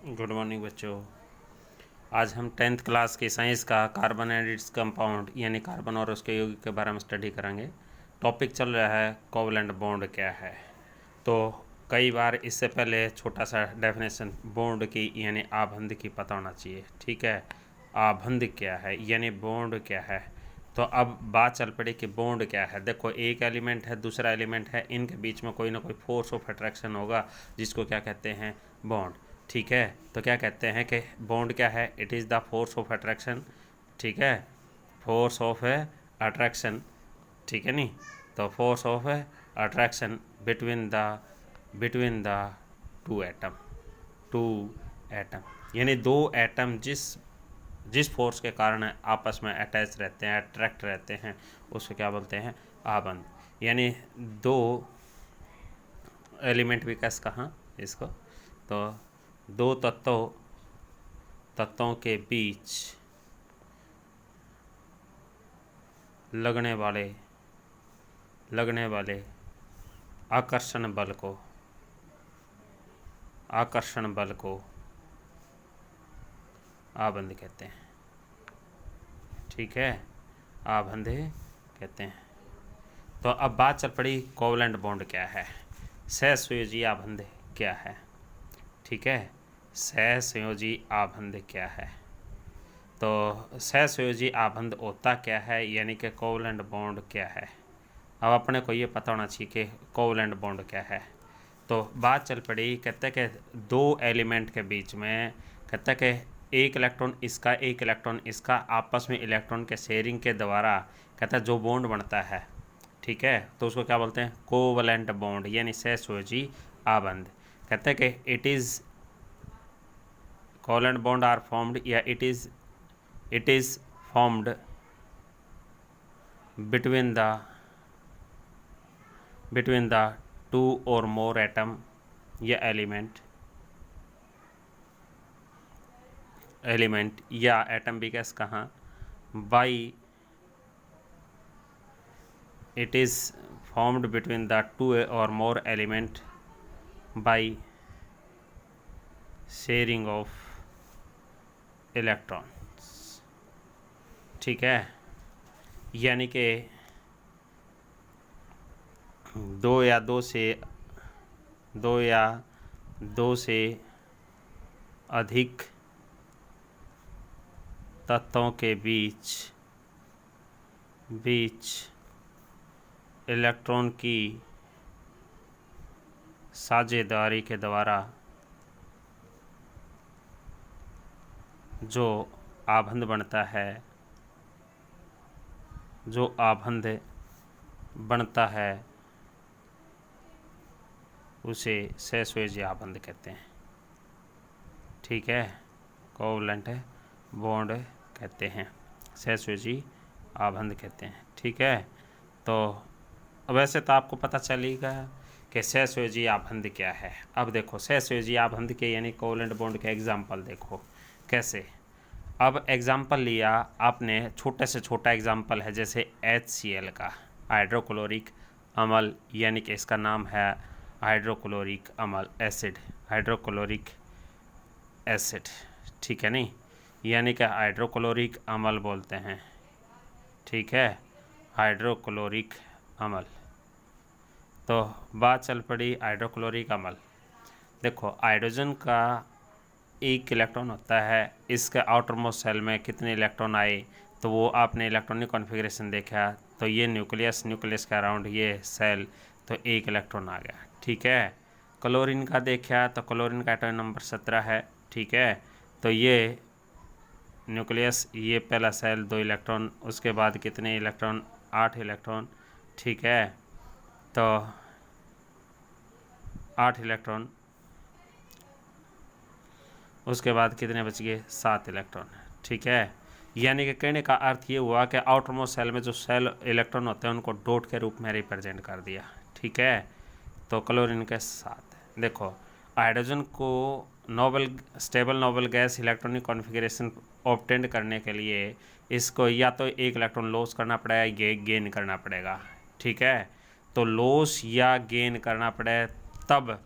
Good morning बच्चों। आज हम 10th क्लास की साइंस का कार्बन एंड इट्स कंपाउंड यानी कार्बन और उसके यौगिक के बारे में स्टडी करेंगे। टॉपिक चल रहा है कोवलेंट बॉन्ड क्या है। तो कई बार इससे पहले छोटा सा डेफिनेशन बॉन्ड की यानी आबंध की पता होना चाहिए। ठीक है, आबंध क्या है यानी बॉन्ड क्या है। तो अब बात चल पड़ी कि बॉन्ड क्या है। देखो, एक एलिमेंट है, दूसरा एलिमेंट है, इनके बीच में कोई ना कोई फोर्स ऑफ अट्रैक्शन होगा जिसको क्या कहते हैं, बॉन्ड। ठीक है, तो क्या कहते हैं कि बॉन्ड क्या है, it is the force of attraction. ठीक है, फोर्स ऑफ अट्रैक्शन। ठीक है नहीं, तो force of attraction between the to atom यानी दो एटम जिस फोर्स के कारण आपस में अटैच रहते हैं, अट्रैक्ट रहते हैं, उसको क्या बोलते हैं, आबंध। यानी दो एलिमेंट भी कैसे कहाँ इसको, तो दो तत्वों के बीच लगने वाले आकर्षण बल को आबंध कहते हैं। ठीक है, आबंध कहते हैं। तो अब बात चल पड़ी कोवलेंट बॉन्ड क्या है, सहसंयोजी आबंध क्या है। ठीक है, सहसंयोजी आबंध क्या है। तो सहसंयोजी आबंध होता क्या है यानी कि कोवलेंट बॉन्ड क्या है। अब अपने को ये पता होना चाहिए कि कोवलेंट बॉन्ड क्या है। तो बात चल पड़ी, कहते कि दो एलिमेंट के बीच में, कहते कि एक इलेक्ट्रॉन इसका आपस में इलेक्ट्रॉन के शेयरिंग के द्वारा कहता है जो बॉन्ड बनता है। ठीक है, तो उसको क्या बोलते हैं, कोवलेंट बॉन्ड यानी सहसंयोजी आबंध। कहते हैं कि it is covalent bond are formed या it is formed between the two or more atom या एलिमेंट या एटम भी कैसे कहाँ, by it is formed between the two or more element by sharing of electrons. ठीक है, यानी कि दो या दो से अधिक तत्वों के बीच इलेक्ट्रॉन की साझेदारी के द्वारा जो आबंध बनता है उसे सहसंयोजी आबंध कहते हैं। ठीक है, कोवलेंट बॉन्ड कहते हैं, सहसंयोजी आबंध कहते हैं। ठीक है, तो वैसे तो आपको पता चलेगा कि सहसंयोजी आबंध क्या है। अब देखो, सहसंयोजी आबंध के यानी कोवलेंट बॉन्ड के एग्जाम्पल देखो कैसे। अब एग्जाम्पल लिया आपने, छोटे से छोटा एग्जाम्पल है जैसे HCl का, हाइड्रोक्लोरिक अम्ल, यानी कि इसका नाम है हाइड्रोक्लोरिक एसिड। ठीक है नहीं, यानी कि हाइड्रोक्लोरिक अम्ल बोलते हैं। ठीक है, हाइड्रोक्लोरिक अम्ल। तो बात चल पड़ी हाइड्रोक्लोरिक अम्ल। देखो, हाइड्रोजन का एक इलेक्ट्रॉन होता है, इसके आउटर मोस्ट सेल में कितने इलेक्ट्रॉन आए, तो वो आपने इलेक्ट्रॉनिक कॉन्फ़िगरेशन देखा, तो ये न्यूक्लियस के अराउंड ये सेल, तो एक इलेक्ट्रॉन आ गया। ठीक है, क्लोरीन का देखा तो क्लोरीन का एटॉमिक नंबर 17 है। ठीक है, तो ये न्यूक्लियस, ये पहला सेल 2 इलेक्ट्रॉन, उसके बाद कितने इलेक्ट्रॉन, 8 इलेक्ट्रॉन। ठीक है, तो 8 इलेक्ट्रॉन, उसके बाद कितने बच गए, 7 इलेक्ट्रॉन। ठीक है, यानी कि कहने का अर्थ ये हुआ कि आउटर मोस्ट सेल में जो सेल इलेक्ट्रॉन होते हैं उनको डॉट के रूप में रिप्रेजेंट कर दिया। ठीक है, तो क्लोरीन के साथ देखो, हाइड्रोजन को stable noble gas electronic configuration obtain करने के लिए इसको या तो एक इलेक्ट्रॉन लॉस करना पड़ेगा या गेन करना पड़ेगा। ठीक है, तो लॉस या गेन करना पड़े तब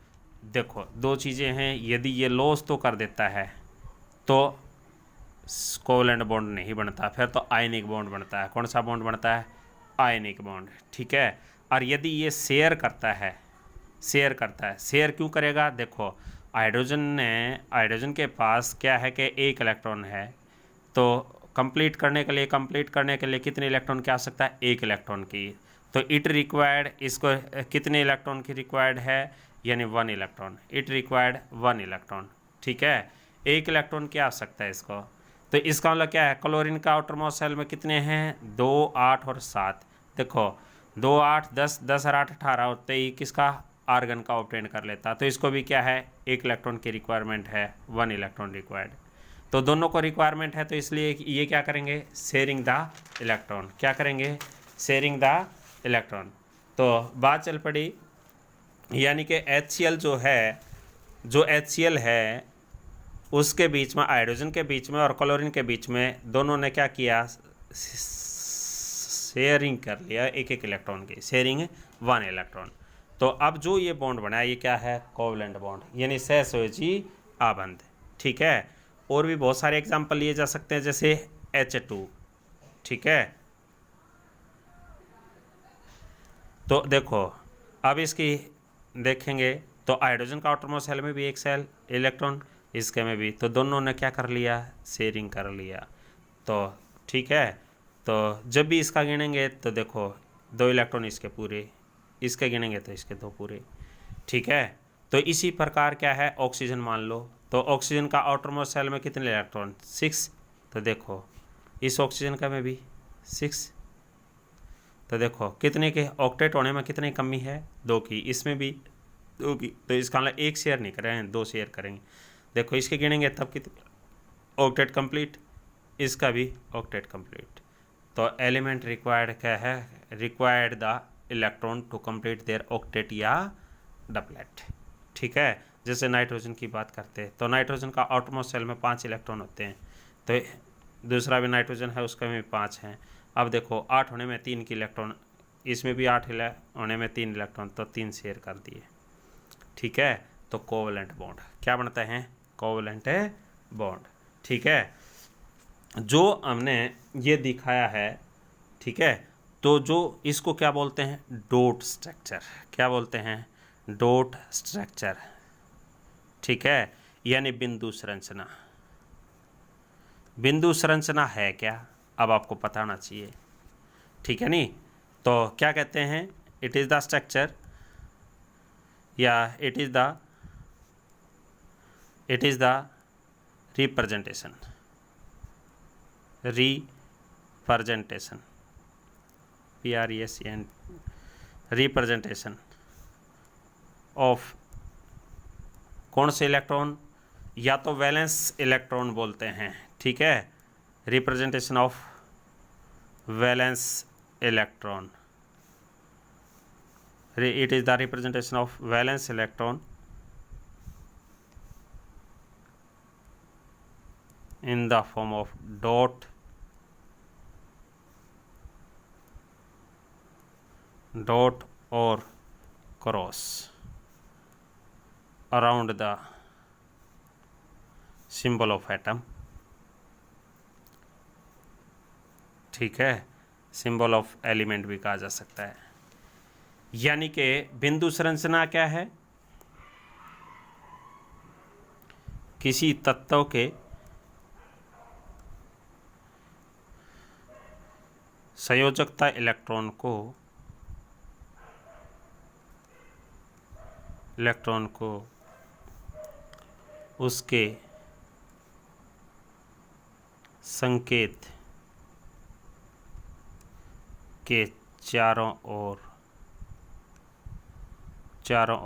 देखो दो चीज़ें हैं, यदि ये लॉस तो कर देता है तो कोवलेंट बॉन्ड नहीं बनता, फिर तो आयनिक बॉन्ड बनता है। कौन सा बॉन्ड बनता है? आयनिक बॉन्ड, ठीक है। और यदि ये शेयर करता है, शेयर क्यों करेगा? देखो हाइड्रोजन के पास क्या है कि एक इलेक्ट्रॉन है, तो कंप्लीट करने के लिए कितने इलेक्ट्रॉन की आवश्यकता है? एक इलेक्ट्रॉन की। तो इट रिक्वायर्ड, इसको कितने इलेक्ट्रॉन की रिक्वायर्ड है? यानी 1 इलेक्ट्रॉन। इट रिक्वायर्ड 1 इलेक्ट्रॉन, ठीक है। एक इलेक्ट्रॉन की आवश्यकता है इसको। तो इसका मतलब क्या है? क्लोरीन का आउटर मोस्ट शेल में कितने हैं? 2, 8 और 7। देखो 2, 8, 10, 10 और 8 18 होते ही किसका? आर्गन का ऑब्टेन कर लेता। तो इसको भी क्या है? एक इलेक्ट्रॉन की रिक्वायरमेंट है, 1 इलेक्ट्रॉन रिक्वायर्ड। तो दोनों को रिक्वायरमेंट है, तो इसलिए ये क्या करेंगे? Sharing the electron. क्या करेंगे? Sharing the electron. तो बात चल पड़ी, यानी कि HCl जो HCl है उसके बीच में, हाइड्रोजन के बीच में और क्लोरीन के बीच में, दोनों ने क्या किया? शेयरिंग कर लिया एक एक इलेक्ट्रॉन की, शेयरिंग 1 इलेक्ट्रॉन। तो अब जो ये बॉन्ड बना है ये क्या है? कोवलेंट बॉन्ड, यानी सहसंयोजी आबंध, ठीक है। और भी बहुत सारे एग्जाम्पल लिए जा सकते हैं, जैसे H2, ठीक है। तो देखो अब इसकी देखेंगे तो हाइड्रोजन का आउटरमोस्ट शेल में भी एक सेल इलेक्ट्रॉन, इसके में भी, तो दोनों ने क्या कर लिया? शेयरिंग कर लिया। तो ठीक है, तो जब भी इसका गिनेंगे तो देखो 2 इलेक्ट्रॉन इसके पूरे, इसके गिनेंगे तो इसके 2 पूरे, ठीक है। तो इसी प्रकार क्या है? ऑक्सीजन मान लो, तो ऑक्सीजन का आउटरमोस्ट शेल में कितने इलेक्ट्रॉन? 6। तो देखो इस ऑक्सीजन का में भी 6। तो देखो कितने के ऑक्टेट होने में कितनी कमी है? 2 की। इसमें भी 2 की। तो इसका मतलब एक शेयर नहीं करेंगे, 2 शेयर करेंगे। देखो इसके गिनेंगे तब कितने? ऑक्टेट कंप्लीट, इसका भी ऑक्टेट कंप्लीट। तो एलिमेंट रिक्वायर्ड क्या है? Required the electron to complete their octet या डबलेट, ठीक है। जैसे नाइट्रोजन की बात करते हैं तो नाइट्रोजन का आउटरमोस्ट शेल में 5 इलेक्ट्रॉन होते हैं, तो दूसरा भी नाइट्रोजन है उसका में 5 हैं। अब देखो 8 होने में 3 की इलेक्ट्रॉन, इसमें भी 8 होने में 3 इलेक्ट्रॉन, तो 3 शेयर कर दिए, ठीक है। तो कोवलेंट बॉन्ड क्या बनता है? कोवलेंट बॉन्ड, ठीक है। जो हमने ये दिखाया है, ठीक है, तो जो इसको क्या बोलते हैं? Dot structure. क्या बोलते हैं? डॉट स्ट्रक्चर, ठीक है, यानी बिंदु संरचना। बिंदु संरचना है क्या? अब आपको पता होना चाहिए, ठीक है नहीं? तो क्या कहते हैं? इट इज़ द स्ट्रक्चर या it is the representation PRESENT representation of कौन से इलेक्ट्रॉन? या तो वैलेंस इलेक्ट्रॉन बोलते हैं, ठीक है, representation of valence electron. It is the representation of valence electron in the form of dot or cross around the symbol of atom, ठीक है, सिंबल ऑफ एलिमेंट भी कहा जा सकता है। यानी कि बिंदु संरचना क्या है? किसी तत्व के संयोजकता इलेक्ट्रॉन को उसके संकेत के चारों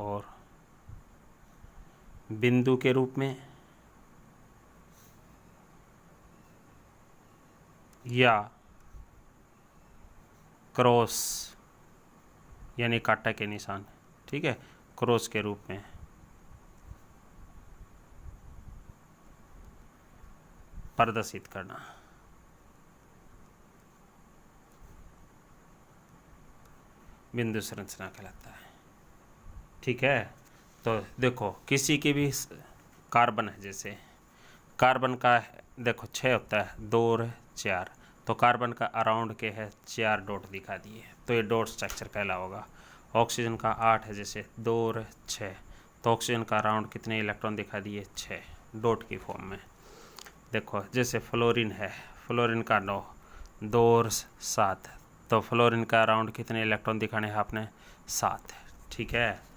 ओर बिंदु के रूप में या क्रॉस यानी कांटा के निशान, ठीक है, क्रॉस के रूप में प्रदर्शित करना। बिंदु संरचना कहलाता है, ठीक है। तो देखो किसी की भी कार्बन है, जैसे कार्बन का देखो 6 होता है, 2 और 4, तो कार्बन का अराउंड के है 4 डॉट दिखा दिए, तो ये डॉट स्ट्रक्चर कहला होगा। ऑक्सीजन का 8 है, जैसे 2 और 6, तो ऑक्सीजन का अराउंड कितने इलेक्ट्रॉन दिखा दिए, 6 डॉट की फॉर्म में। देखो जैसे फ्लोरीन है, फ्लोरीन का 9, 2 और 7, तो फ्लोरीन का अराउंड कितने इलेक्ट्रॉन दिखाने हैं आपने, 7। ठीक है।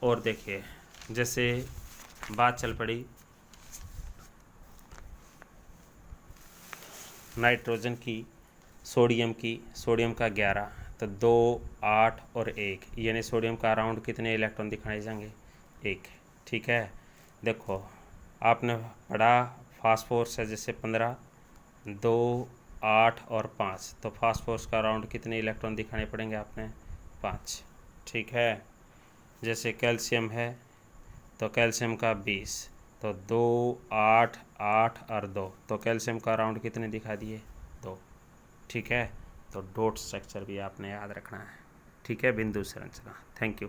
और देखिए जैसे बात चल पड़ी नाइट्रोजन की, सोडियम की, सोडियम का 11, तो 2, 8 और 1, यानी सोडियम का अराउंड कितने इलेक्ट्रॉन दिखाए जाएंगे, 1। ठीक है। देखो आपने पढ़ा फास्फोरस है, जैसे 15, 2, 8 और 5, तो फास्फोरस का अराउंड कितने इलेक्ट्रॉन दिखाने पड़ेंगे आपने, 5। ठीक है। जैसे कैल्शियम है, तो कैल्शियम का 20, तो 2, 8, 8 और 2, तो कैल्शियम का अराउंड कितने दिखा दिए, 2। ठीक है। तो डॉट स्ट्रक्चर भी आपने याद रखना है। ठीक है, बिंदु संरचना। Thank you.